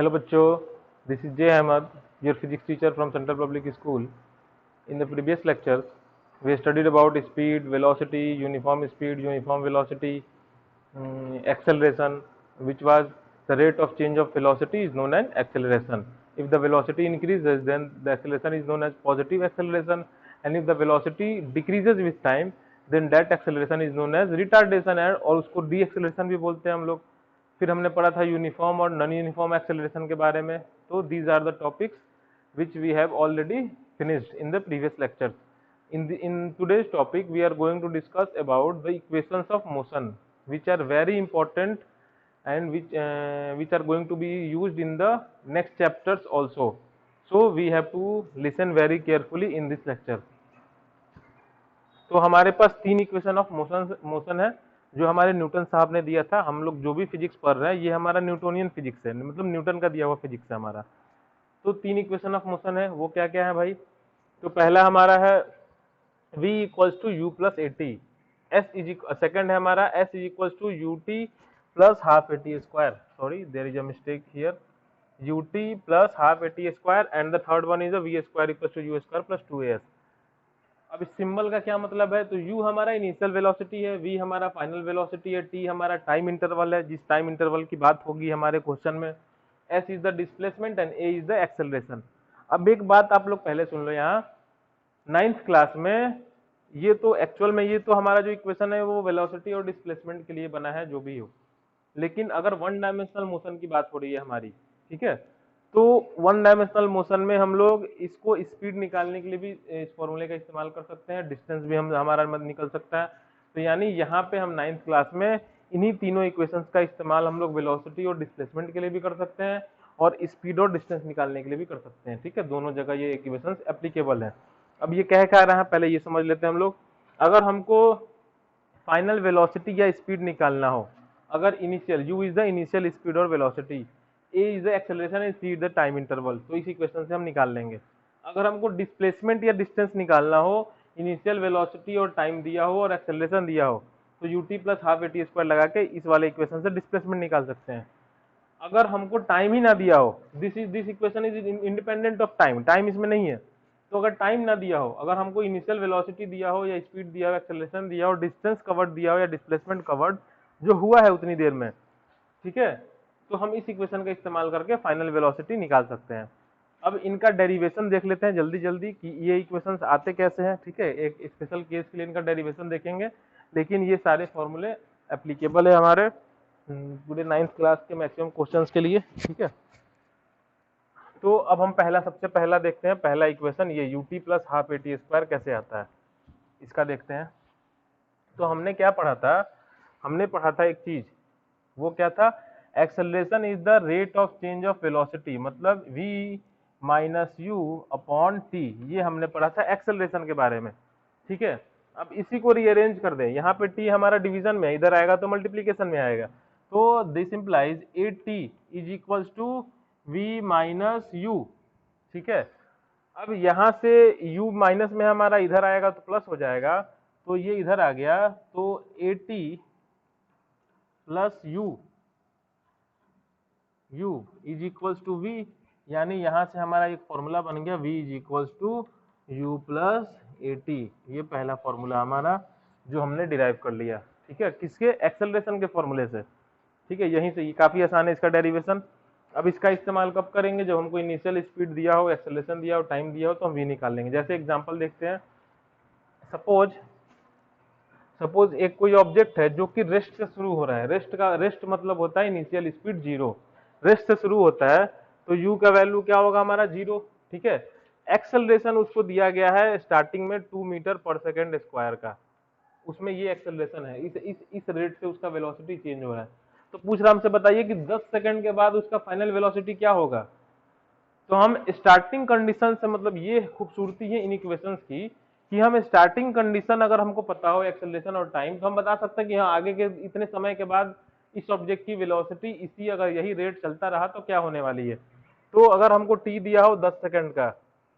Hello बच्चों, this is Jay Ahmed, your physics teacher from Central Public School. In the previous lectures, we studied about speed, velocity, uniform speed, uniform velocity, acceleration, which was the rate of change of velocity is known as acceleration. If the velocity increases, then the acceleration is known as positive acceleration, and if the velocity decreases with time, then that acceleration is known as retardation, और उसको deceleration भी बोलते हैं हम लोग. फिर हमने पढ़ा था यूनिफॉर्म और नॉन यूनिफॉर्म एक्सेलरेशन के बारे में. तो these are the topics which we have already finished in the previous lectures. In today's topic, we are going to discuss about the equations of motion, which are very important and which are going to be used in the next chapters also. So we have to listen very carefully in this lecture. तो हमारे पास तीन equation of motion है जो हमारे Newton साहब ने दिया था. हम लोग जो भी फिजिक्स पढ़ रहे हैं ये हमारा न्यूटोनियन फिजिक्स है, मतलब न्यूटन का दिया हुआ फिजिक्स है हमारा. तो तीन इक्वेशन ऑफ मोशन है, वो क्या क्या है भाई. तो पहला हमारा है v equals to u plus a t. Second है हमारा s is equals to u t plus half a t square. Sorry, there is a mistake here. U t plus half a t square and the third one is v square equals to u square plus two s. अब इस symbol का क्या मतलब है. तो u हमारा initial velocity है, v हमारा फाइनल वेलोसिटी है, t हमारा टाइम इंटरवल है जिस टाइम इंटरवल की बात होगी हमारे क्वेश्चन में. s is the displacement and a is the acceleration. अब एक बात आप लोग पहले सुन लो, यहाँ 9th क्लास में ये तो एक्चुअल में ये तो हमारा जो इक्वेशन है वो वेलोसिटी और डिस्प्लेसमेंट के लिए बना है जो भी हो. लेकिन अगर वन डायमेंशनल मोशन की बात हो रही है हमारी, ठीक है, तो वन डायमेंशनल मोशन में हम लोग इसको स्पीड निकालने के लिए भी इस फॉर्मूले का इस्तेमाल कर सकते हैं, डिस्टेंस भी हम हमारा निकल सकता है. तो यानी यहाँ पे हम 9th क्लास में इन्हीं तीनों इक्वेशंस का इस्तेमाल हम लोग वेलोसिटी और डिस्प्लेसमेंट के लिए भी कर सकते हैं और स्पीड और डिस्टेंस निकालने के लिए भी कर सकते हैं. ठीक है, दोनों जगह ये इक्वेशंस एप्लीकेबल है. अब ये कह रहा है, पहले ये समझ लेते हैं हम लोग. अगर हमको फाइनल वेलोसिटी या स्पीड निकालना हो, अगर initial u is the initial speed और velocity, a is the acceleration and c is the time interval, तो इस इक्वेशन से हम निकाल लेंगे. अगर हमको डिस्प्लेसमेंट या डिस्टेंस निकालना हो, इनिशियल वेलोसिटी और टाइम दिया हो और एक्सेलरेशन दिया हो, तो ut plus half a t square लगा के इस वाले इक्वेशन से डिस्प्लेसमेंट निकाल सकते हैं. अगर हमको टाइम ही ना दिया हो, this equation is independent of time, time इसमें नहीं है. तो अगर टाइम ना दिया हो, अगर हमको इनिशियल वेलोसिटी दिया हो या स्पीड दिया हो, एक्सेलरेशन दिया हो, डिस्टेंस कवर्ड दिया हो या डिस्प्लेसमेंट कवर्ड जो हुआ है उतनी देर में, ठीक है, तो हम इस इक्वेशन का इस्तेमाल करके फाइनल वेलोसिटी निकाल सकते हैं. अब इनका डेरिवेशन देख लेते हैं जल्दी जल्दी कि ये इक्वेशंस आते कैसे हैं. ठीक है, एक स्पेशल केस के लिए इनका डेरिवेशन देखेंगे, लेकिन ये सारे फॉर्मूले एप्लीकेबल है हमारे पूरे 9th क्लास के मैक्सिमम क्वेश्चंस के लिए. ठीक है, तो अब हम सबसे पहला देखते हैं, पहला इक्वेशन ये you t plus half a t square कैसे आता है, इसका देखते हैं. तो हमने क्या पढ़ा था, हमने पढ़ा था एक चीज, वो क्या था, acceleration is the rate of change of velocity, मतलब v minus u upon T, ये हमने पढ़ा था एक्सेलरेशन के बारे में. ठीक है, अब इसी को रीअरेंज कर दें, यहाँ पे t हमारा डिवीजन में, इधर आएगा तो मल्टीप्लीकेशन में आएगा. तो this implies a t is equals to v minus u. ठीक है, अब यहाँ से u माइनस में हमारा इधर आएगा तो प्लस हो जाएगा, तो ये इधर आ गया, तो a t plus u is equals to v, यानी यहाँ से हमारा एक फॉर्मूला बन गया v is equals to u plus a t. ये पहला फॉर्मूला हमारा जो हमने डिराइव कर लिया. ठीक है, किसके, एक्सेलरेशन के फॉर्मूले से. ठीक है, यहीं से, ये काफी आसान है इसका डेरिवेशन. अब इसका इस्तेमाल कब करेंगे, जब हमको इनिशियल स्पीड दिया हो, एक्सेलरेशन दिया हो, टाइम दिया हो, तो हम v निकाल लेंगे. जैसे एग्जांपल देखते हैं, सपोज एक कोई ऑब्जेक्ट है जो कि रेस्ट से शुरू हो रहा है. रेस्ट मतलब होता है इनिशियल स्पीड 0, रेस्ट से शुरू होता है, तो u का वैल्यू क्या होगा हमारा 0. ठीक है, एक्सेलरेशन उसको दिया गया है स्टार्टिंग में 2 मीटर पर सेकेंड स्क्वायर का, उसमें ये एक्सेलरेशन है, इस रेट से उसका वेलोसिटी चेंज हो रहा है. तो पूछ रहा हमसे, बताइए कि 10 सेकंड के बाद उसका फाइनल वेलोसिटी क्या होगा. तो हम स्टार्टिंग कंडीशन से, मतलब ये खूबसूरती है इन इक्वेशंस की कि हम स्टार्टिंग कंडीशन अगर हमको पता हो एक्सेलरेशन और टाइम, तो हम बता सकते हैं कि हाँ आगे के इतने समय के बाद इस ऑब्जेक्ट की वेलोसिटी इसी, अगर यही रेट चलता रहा तो क्या होने वाली है. तो अगर हमको टी दिया हो 10 सेकंड का,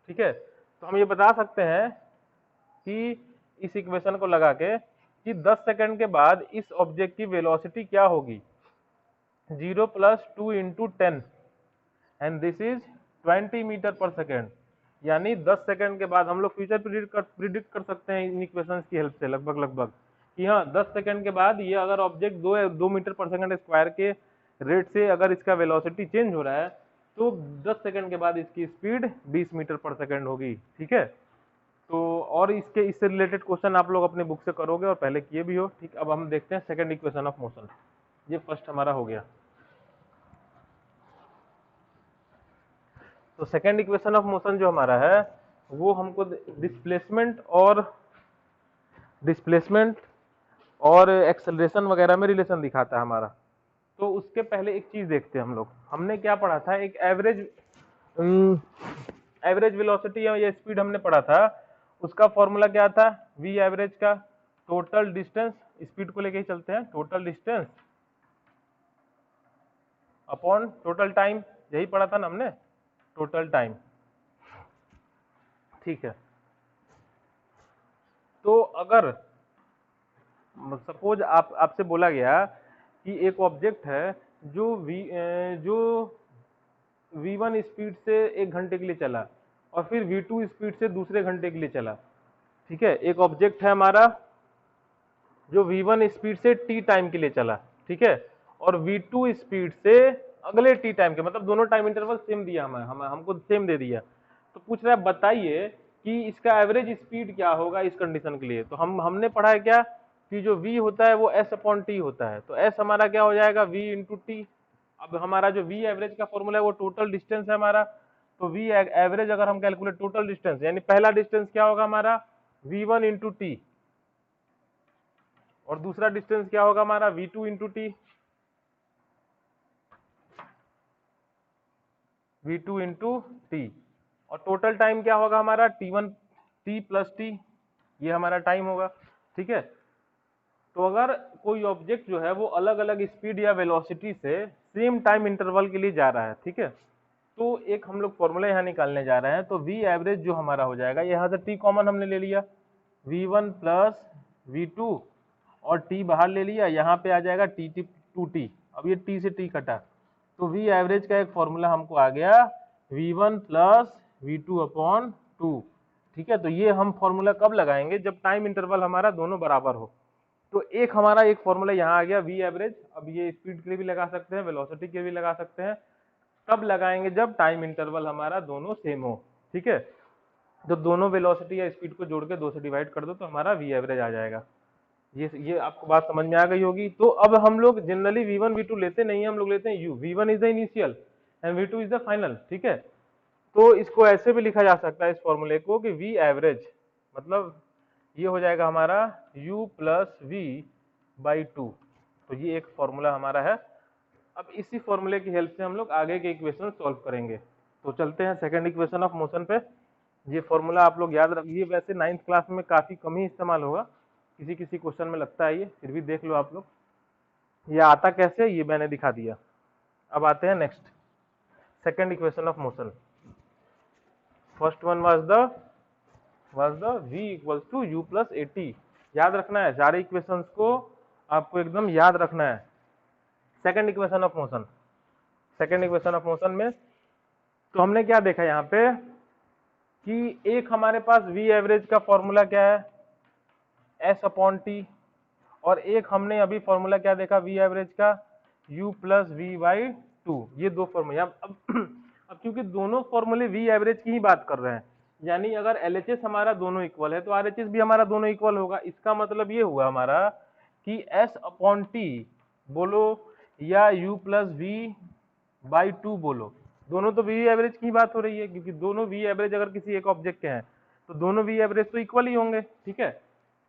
ठीक है, तो हम ये बता सकते हैं कि इस इक्वेशन को लगा के कि 10 सेकंड के बाद इस ऑब्जेक्ट की वेलोसिटी क्या होगी, 0 plus 2 into 10. And this is 20 metre per second. यानी 10 सेकंड के बाद हम लोग फ्यूचर प्रिडिक्ट कर सकते हैं इन इक्वेशंस की हेल्प से लगभग कि हाँ 10 सेकंड के बाद ये अगर ऑब्जेक्ट 2 मीटर पर सेकंड स्क्वायर के रेट से अगर इसका वेलोसिटी चेंज हो रहा है तो 10 सेकंड के बाद इसकी स्पीड 20 मीटर पर सेकंड होगी। ठीक है, तो और इससे रिलेटेड क्वेश्चन आप लोग अपने बुक से करोगे और पहले किए भी हो। ठीक, अब हम देखते हैं सेकंड इक्वेशन ऑफ मोशन। ये फर्स्ट हमारा हो गया। तो सेकंड इक्वेशन ऑफ मोशन जो हमारा है वो हमको डिस्प्लेसमेंट और एक्सेलरेशन वगैरह में रिलेशन दिखाता है हमारा। तो उसके पहले एक चीज देखते हैं हम लोग, हमने क्या पढ़ा था, एक एवरेज वेलोसिटी या स्पीड हमने पढ़ा था। उसका फॉर्मूला क्या था, वी एवरेज का टोटल डिस्टेंस, स्पीड को लेके ही चलते हैं, total distance upon total time, यही पढ़ा था ना हमने, टोटल टाइम। ठीक है, तो अगर सपोज आपसे बोला गया कि एक ऑब्जेक्ट है जो v1 स्पीड से 1 घंटे के लिए चला और फिर v2 स्पीड से दूसरे घंटे के लिए चला। ठीक है, एक ऑब्जेक्ट है हमारा जो v1 स्पीड से t टाइम के लिए चला, ठीक है, और v2 स्पीड से अगले t टाइम के, मतलब दोनों टाइम इंटरवल सेम दिया हमको सेम दे दिया। तो पूछ रहा है बताइए कि इसका एवरेज स्पीड क्या होगा इस कंडीशन के लिए। तो हमने पढ़ा है क्या कि जो v होता है वो s अपॉन टी होता है, तो s हमारा क्या हो जाएगा v इंटू टी। अब हमारा जो v एवरेज का फॉर्मूला है वो टोटल डिस्टेंस है हमारा, तो v एवरेज अगर हम कैलकुलेट टोटल डिस्टेंस, यानी पहला डिस्टेंस क्या होगा हमारा v1 इंटू टी, और दूसरा डिस्टेंस क्या होगा हमारा v2 into T, v2 into T, और टोटल टाइम क्या होगा हमारा t1 t प्लस टी, ये हमारा टाइम होगा। ठीक है, तो अगर कोई ऑब्जेक्ट जो है वो अलग अलग स्पीड या वेलोसिटी से सेम टाइम इंटरवल के लिए जा रहा है, ठीक है, तो एक हम लोग फॉर्मूला यहाँ निकालने जा रहे हैं। तो v एवरेज जो हमारा हो जाएगा, यहाँ से t कॉमन हमने ले लिया, v1 प्लस v2 और t बाहर ले लिया, यहाँ पे आ जाएगा t2t, अब ये t से t कटा, तो v एवरेज का एक फॉर्मूला हमको आ गया v1 प्लस v2 अपॉन 2। ठीक है, तो ये हम फॉर्मूला कब लगाएंगे, जब टाइम इंटरवल हमारा दोनों बराबर हो। तो एक हमारा एक फॉर्मूला यहाँ आ गया v एवरेज, अब ये स्पीड के लिए भी लगा सकते हैं, वेलोसिटी के लिए भी लगा सकते हैं, तब लगाएंगे जब टाइम इंटरवल हमारा दोनों सेम हो। ठीक है, तो दोनों वेलोसिटी या स्पीड को जोड़ के 2 से डिवाइड कर दो तो हमारा v एवरेज आ जाएगा। ये आपको बात समझ में आ गई होगी। तो अब हम लोग जनरली v1 v2 लेते नहीं है, हम लोग लेते हैं u, v1 is the initial and v2 is the final. ठीक है, तो इसको ऐसे भी लिखा जा सकता है इस फॉर्मूले को कि v एवरेज मतलब ये हो जाएगा हमारा u प्लस v बाई 2। तो ये एक फॉर्मूला हमारा है। अब इसी फॉर्मूले की हेल्प से हम लोग आगे के इक्वेशन सॉल्व करेंगे। तो चलते हैं सेकंड इक्वेशन ऑफ मोशन पे। ये फॉर्मूला आप लोग याद रखिए, वैसे 9th क्लास में काफी कम ही इस्तेमाल होगा, किसी किसी क्वेश्चन में लगता है ये, फिर भी देख लो आप लोग ये आता कैसे, ये मैंने दिखा दिया। अब आते हैं next second equation of motion. First one was the v equals to u plus at। याद रखना है, सारे इक्वेशंस को आपको एकदम याद रखना है। Second equation of motion, second equation of motion में तो हमने क्या देखा यहाँ पे कि एक हमारे पास v एवरेज का फॉर्मूला क्या है s अपॉन टी, और एक हमने अभी फॉर्मूला क्या देखा v एवरेज का u प्लस v बाई 2। ये दो फॉर्मूले अब क्योंकि दोनों फॉर्मूले v एवरेज की ही बात कर रहे हैं, यानी अगर LHS हमारा दोनों इक्वल है तो RHS भी हमारा दोनों इक्वल होगा। इसका मतलब ये हुआ हमारा कि s अपॉन टी बोलो या u प्लस v बाई 2 बोलो, दोनों तो v एवरेज की बात हो रही है, क्योंकि दोनों v एवरेज अगर किसी एक ऑब्जेक्ट के हैं तो दोनों v एवरेज तो इक्वल ही होंगे। ठीक है,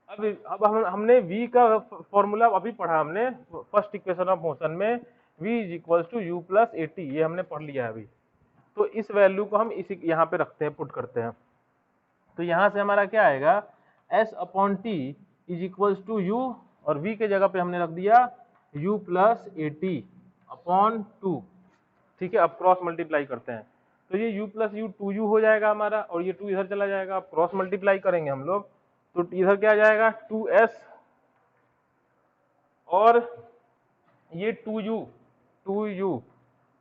अब हमने v का फॉर्मूला अभी पढ़ा, हमने फर्स्ट इक्वेशन ऑफ मोशन में v is equals to u plus at, ये हमने पढ़ लिया है अभी। तो इस वैल्यू को हम इसी यहाँ पे रखते हैं, पुट करते हैं। तो यहाँ से हमारा क्या आएगा s upon t is equals to u, और v के जगह पे हमने रख दिया u प्लस at अपॉन 2। ठीक है, अब क्रॉस मल्टीप्लाई करते हैं तो ये u प्लस u 2u हो जाएगा हमारा, और ये 2 इधर चला जाएगा। अब क्रॉस मल्टीप्लाई करेंगे हम लोग तो इधर क्या आ जाएगा 2s, और ये 2u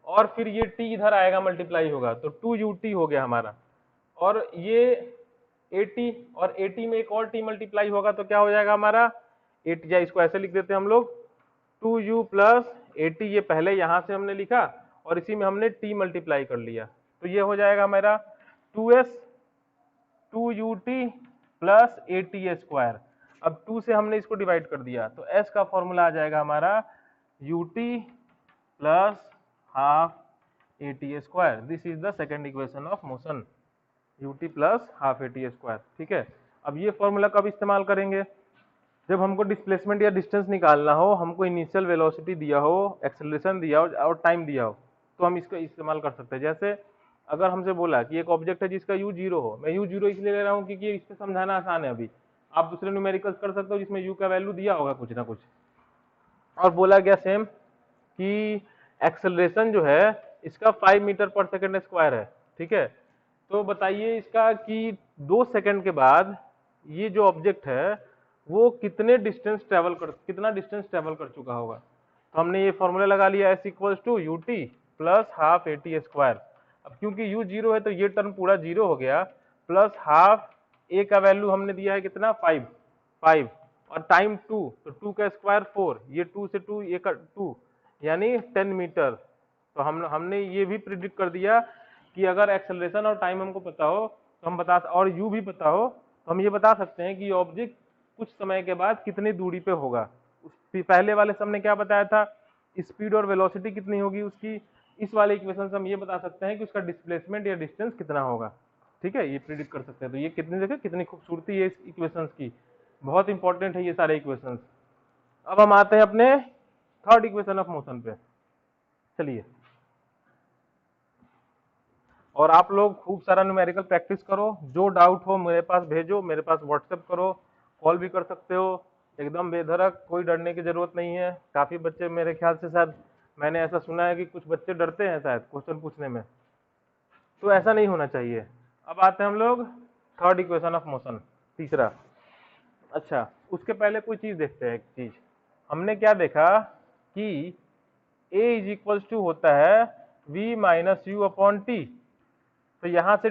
और फिर ये t इधर आएगा मल्टीप्लाई होगा, तो 2ut हो गया हमारा। और ये 80 और 80 में एक और t मल्टीप्लाई होगा तो क्या हो जाएगा हमारा 80, या इसको ऐसे लिख देते हैं हम लोग 2u प्लस 80, ये पहले यहां से हमने लिखा और इसी में हमने t मल्टीप्लाई कर लिया, तो ये हो जाएगा मेरा 2s 2ut प्लस 80 स्क्वायर। अब 2 से हमने इसको डिवाइड कर दिया तो s का फॉर्मूला आ जाएगा हमारा ut plus half 80 square. This is the second equation of motion, ut plus half 80 square. ठीक है, अब ये फॉर्मूला कब इस्तेमाल करेंगे? जब हमको डिस्प्लेसमेंट या डिस्टेंस निकालना हो, हमको इनिशियल वेलोसिटी दिया हो, एक्सेलरेशन दिया हो और टाइम दिया हो, तो हम इसका इस्तेमाल कर सकते हैं। जैसे अगर हमसे बोला कि एक ऑब्जेक्ट है जिसका u 0 हो, मैं u 0 इसलिए ले रहा हूँ क्योंकि इससे समझाना आसान है। अभी आप दूसरे न्यूमेरिकल्स कर सकते हो जिसमें u का वैल्यू दिया होगा कुछ ना कुछ, और बोला गया सेम कि एक्सेलरेशन जो है इसका 5 मीटर पर सेकेंड स्क्वायर है। ठीक है, तो बताइए इसका कि 2 सेकंड के बाद ये जो ऑब्जेक्ट है वो कितना डिस्टेंस ट्रेवल कर चुका होगा। तो हमने ये फॉर्मूला लगा लिया s equals to u t plus half 80 square. अब क्योंकि u 0 है तो ये टर्म पूरा 0 हो गया, प्लस हाफ a का वैल्यू हमने दिया है कितना 5 और टाइम 2, तो 2 का स्क्वायर 4, ये 2 से 2 ये का 2 यानी 10 मीटर। तो हमने ये भी प्रिडिक्ट कर दिया कि अगर एक्सेलरेशन और टाइम हमको पता हो तो हम बता, और u भी पता हो तो हम ये बता सकते हैं कि ऑब्जेक्ट कुछ समय के बाद कितनी दूरी पे होगा। पहले वाले सब ने क्या बताया था, स्पीड और वेलोसिटी कितनी होगी उसकी। इस वाले इक्वेशन से हम ये बता सकते हैं कि उसका डिस्प्लेसमेंट या डिस्टेंस कितना होगा। ठीक है, ये प्रिडिक्ट कर सकते हैं। तो ये कितनी देखो कितनी खूबसूरती है इस इक्वेशंस की, बहुत इंपॉर्टेंट है ये सारे इक्वेशंस। अब हम आते हैं अपने थर्ड इक्वेशन ऑफ मोशन पे। चलिए, और आप लोग खूब सारा न्यूमेरिकल प्रैक्टिस करो, जो डाउट हो मेरे पास भेजो, मेरे पास व्हाट्सएप करो, कॉल भी कर सकते हो, एकदम बेधड़क, कोई डरने की जरूरत नहीं है। काफी बच्चे मेरे ख्याल से शायद मैंने ऐसा सुना है कि कुछ बच्चे डरते हैं शायद क्वेश्चन पूछने में, तो ऐसा नहीं होना चाहिए। अब आते हैं हम लोग थर्ड इक्वेशन ऑफ मोशन, तीसरा। अच्छा, उसके पहले कोई चीज देखते हैं। एक चीज हमने क्या देखा कि a इज इक्वल्स टू होता है v minus u upon t, तो यहां से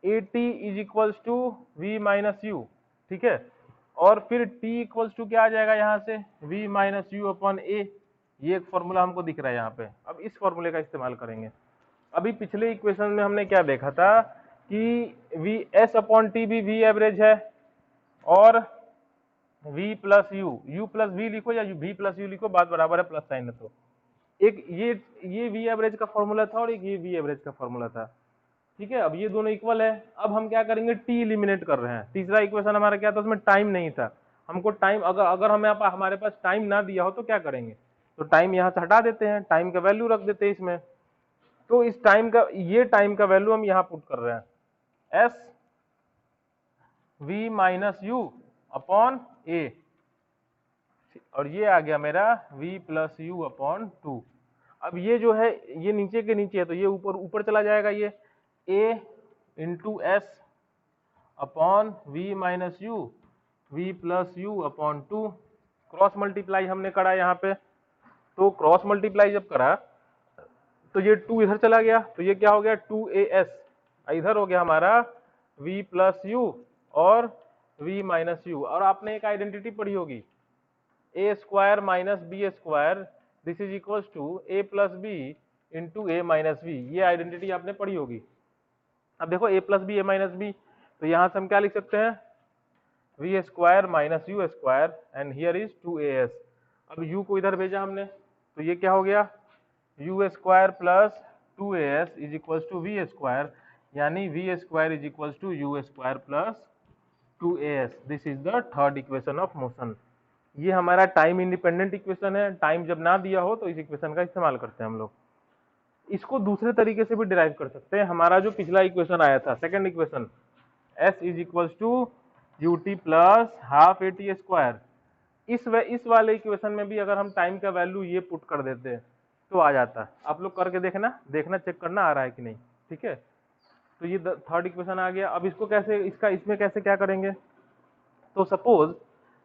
a t is equals to v minus u. ठीक है, और फिर t इक्वल्स टू क्या आ जाएगा यहाँ से v माइनस यू अपॉन ए। ये एक फॉर्मूला हमको दिख रहा है यहाँ पे। अब इस फॉर्मूले का इस्तेमाल करेंगे। अभी पिछले इक्वेशन में हमने क्या देखा था कि वी एस अपॉन टी भी वी एवरेज है, और v plus u plus v लिखो या v प्लस यू लिखो, बात बराबर है, प्लस साइन है। तो एक ये वी एवरेज का फॉर्मूला था और एक ये वी एवरेज का फॉर्मूला था। ठीक है, अब ये दोनों इक्वल है। अब हम क्या करेंगे, टी एलिमिनेट कर रहे हैं। तीसरा इक्वेशन हमारा क्या था, उसमें टाइम नहीं था। हमको टाइम, अगर हमारे पास टाइम ना दिया हो तो क्या करेंगे, तो टाइम यहाँ से हटा देते हैं, टाइम का वैल्यू रख देते हैं इसमें। तो इस टाइम का, ये टाइम का वैल्यू हम यहाँ पुट कर रहे हैं s v minus u upon a, और ये आ गया मेरा v प्लस यू अपॉन 2। अब ये जो है ये नीचे के नीचे है तो ये ऊपर ऊपर चला जाएगा, ये a into s upon v minus u v plus u upon 2। Cross multiply हमने करा यहाँ पे, तो क्रॉस मल्टीप्लाई जब करा तो ये 2 इधर चला गया, तो ये क्या हो गया 2as, इधर हो गया हमारा v प्लस यू और v माइनस यू। और आपने एक आइडेंटिटी पढ़ी होगी a square minus b square, this is equals to a plus b into a minus b. ये आइडेंटिटी आपने पढ़ी होगी। अब देखो a plus b a minus b, तो यहां से हम क्या लिख सकते हैं v square minus u square and here is 2as। अब u को इधर भेजा हमने तो ये क्या हो गया u square plus 2as is equals to v square, यानी v square is equals to u square plus 2as। This is the third equation of motion. ये हमारा टाइम इंडिपेंडेंट इक्वेशन है। टाइम जब ना दिया हो तो इस इक्वेशन का इस्तेमाल करते हैं हम लोग। इसको दूसरे तरीके से भी डिराइव कर सकते हैं। हमारा जो पिछला इक्वेशन आया था, second equation, s is equals to u t plus half a t square, इस वाले इक्वेशन में भी अगर हम टाइम का वैल्यू ये पुट कर देते हैं तो आ जाता। आप लोग करके देखना चेक करना आ रहा है कि नहीं। ठीक है, तो ये थर्ड इक्वेशन आ गया। अब इसको कैसे, इसमें कैसे क्या करेंगे, तो सपोज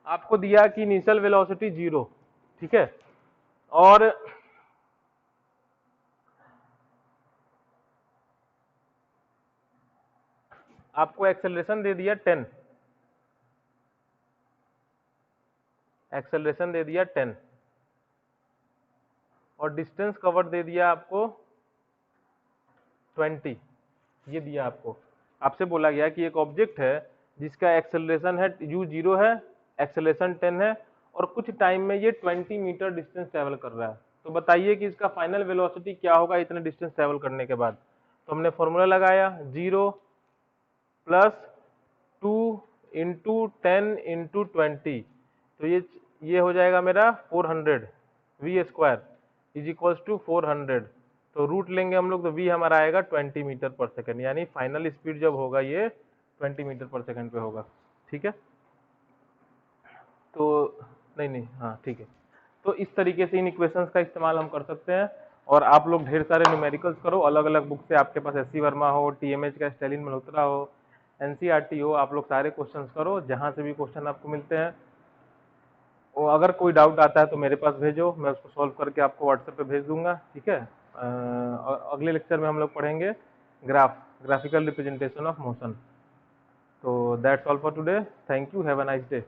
आपको दिया कि इनिशियल वेलोसिटी 0, ठीक है, और आपको एक्सेलरेशन दे दिया 10, एक्सेलरेशन दे दिया 10 और डिस्टेंस कवर दे दिया आपको 20, ये दिया आपको। आपसे बोला गया कि एक ऑब्जेक्ट है जिसका एक्सेलरेशन है u0 है, एक्सेलरेशन 10 है और कुछ टाइम में ये 20 मीटर डिस्टेंस ट्रेवल कर रहा है, तो बताइए कि इसका फाइनल वेलोसिटी क्या होगा इतने डिस्टेंस ट्रेवल करने के बाद। तो हमने फॉर्मूला लगाया 0 प्लस 2 इंटू 10 इंटू 20, तो ये हो जाएगा मेरा 400 v square is equals to 400। तो रूट लेंगे हम लोग तो वी हमारा आएगा 20 मीटर पर सेकंड, यानी फाइनल स्पीड जब होगा ये 20 मीटर पर सेकंड पे होगा। ठीक है, तो नहीं नहीं हाँ ठीक है। तो इस तरीके से इन इक्वेशंस का इस्तेमाल हम कर सकते हैं। और आप लोग ढेर सारे न्यूमेरिकल्स करो अलग अलग बुक से, आपके पास एस सी वर्मा हो, टीएमएच का स्टेलिन मल्होत्रा हो, एनसीईआरटी हो, आप लोग सारे क्वेश्चंस करो जहां से भी क्वेश्चन आपको मिलते हैं। और अगर कोई डाउट आता है तो मेरे पास भेजो, मैं उसको सॉल्व करके आपको व्हाट्सएप पे भेज दूंगा। ठीक है, अगले लेक्चर में हम लोग पढ़ेंगे ग्राफिकल रिप्रेजेंटेशन ऑफ मोशन। तो that's all for today, thank you, have a nice day.